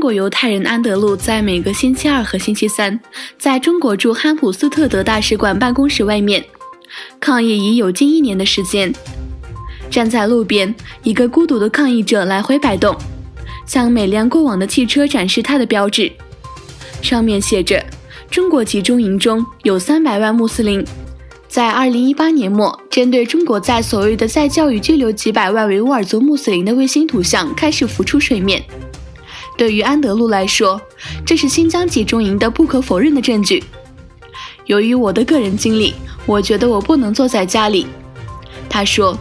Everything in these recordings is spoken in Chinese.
国犹太人安德鲁在每个星期二和星期三，在中国驻汉普斯特德大使馆办公室外面抗议已有近1年的时间。站在路边，一个孤独的抗议者来回摆动，向每辆过往的汽车展示他的标志，上面写着中国集中营中有300万穆斯林。在2018年末，针对中国在所谓的在教育拘留几百万维吾尔族穆斯林的卫星图像开始浮出水面。对于安德鲁来说，这是新疆集中营的不可否认的证据。由于我的个人经历，我觉得我不能坐在家里。他说，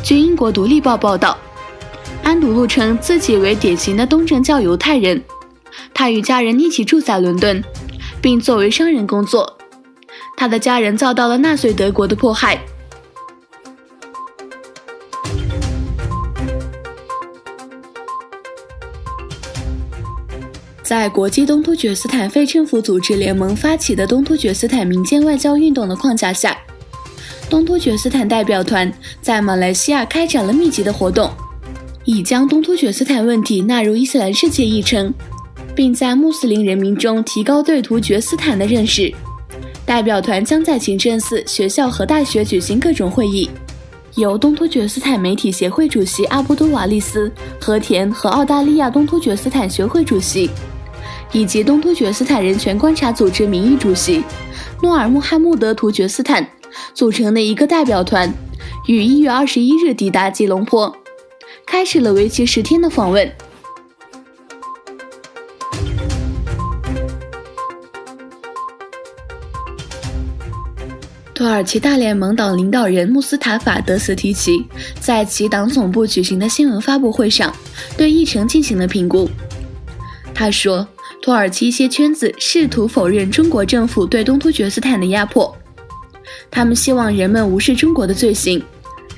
据英国独立报报道，安德鲁称自己为典型的东正教犹太人，他与家人一起住在伦敦，并作为商人工作。他的家人遭到了纳粹德国的迫害。在国际东突厥斯坦非政府组织联盟发起的东突厥斯坦民间外交运动的框架下，东突厥斯坦代表团在马来西亚开展了密集的活动，以将东突厥斯坦问题纳入伊斯兰世界议程，并在穆斯林人民中提高对突厥斯坦的认识。代表团将在清真寺、学校和大学举行各种会议，由东突厥斯坦媒体协会主席阿卜杜瓦利斯、和田和澳大利亚东突厥斯坦学会主席，以及东突厥斯坦人权观察组织名誉主席诺尔穆罕默德突厥斯坦组成的一个代表团，于1月21日抵达吉隆坡，开始了为期10天的访问。土耳其大联盟党领导人穆斯塔法·德斯提奇在其党总部举行的新闻发布会上对议程进行了评估。他说，土耳其一些圈子试图否认中国政府对东突厥斯坦的压迫，他们希望人们无视中国的罪行。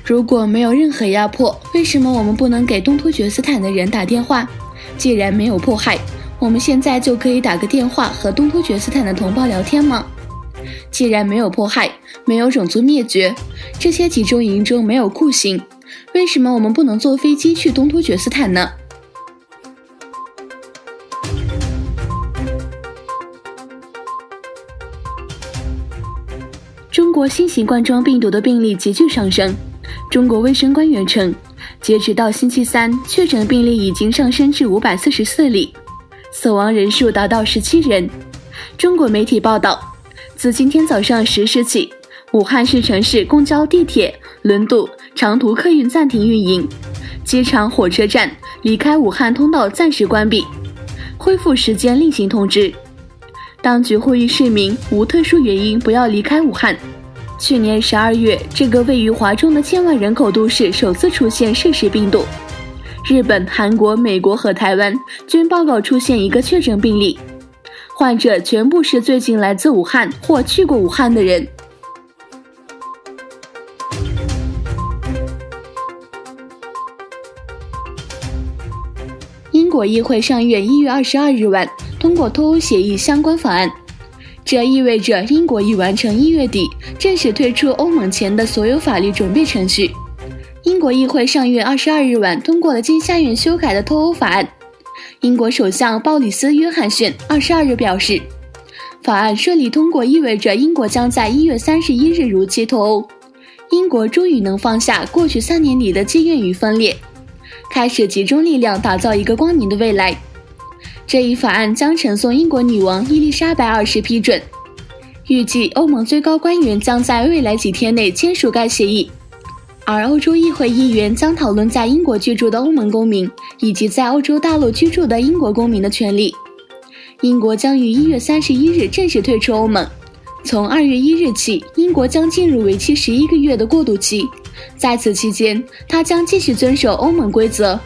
如果没有任何压迫，为什么我们不能给东突厥斯坦的人打电话？既然没有迫害，我们现在就可以打个电话和东突厥斯坦的同胞聊天吗？既然没有迫害，没有种族灭绝，这些集中营中没有酷刑，为什么我们不能坐飞机去东突厥斯坦呢？中国新型冠状病毒的病例急剧上升。中国卫生官员称，截止到星期三，确诊病例已经上升至544例，死亡人数达到17人。中国媒体报道，自今天早上10时起，武汉市城市公交、地铁、轮渡、长途客运暂停运营，机场、火车站离开武汉通道暂时关闭，恢复时间另行通知。当局呼吁市民无特殊原因不要离开武汉。去年12月，这个位于华中的1000万人口都市首次出现涉事病毒。日本、韩国、美国和台湾均报告出现一个确诊病例，患者全部是最近来自武汉或去过武汉的人。英国议会上院1月22日晚通过脱欧协议相关法案，这意味着英国已完成1月底正式退出欧盟前的所有法律准备程序。英国议会上院22日晚通过了经下院修改的脱欧法案。英国首相鲍里斯·约翰逊22日表示，法案顺利通过意味着英国将在1月31日如期脱欧。英国终于能放下过去3年里的积怨与分裂，开始集中力量打造一个光明的未来。这一法案将呈送英国女王伊丽莎白2世批准，预计欧盟最高官员将在未来几天内签署该协议，而欧洲议会议员将讨论在英国居住的欧盟公民以及在欧洲大陆居住的英国公民的权利。英国将于1月31日正式退出欧盟，从2月1日起，英国将进入为期11个月的过渡期，在此期间，它将继续遵守欧盟规则，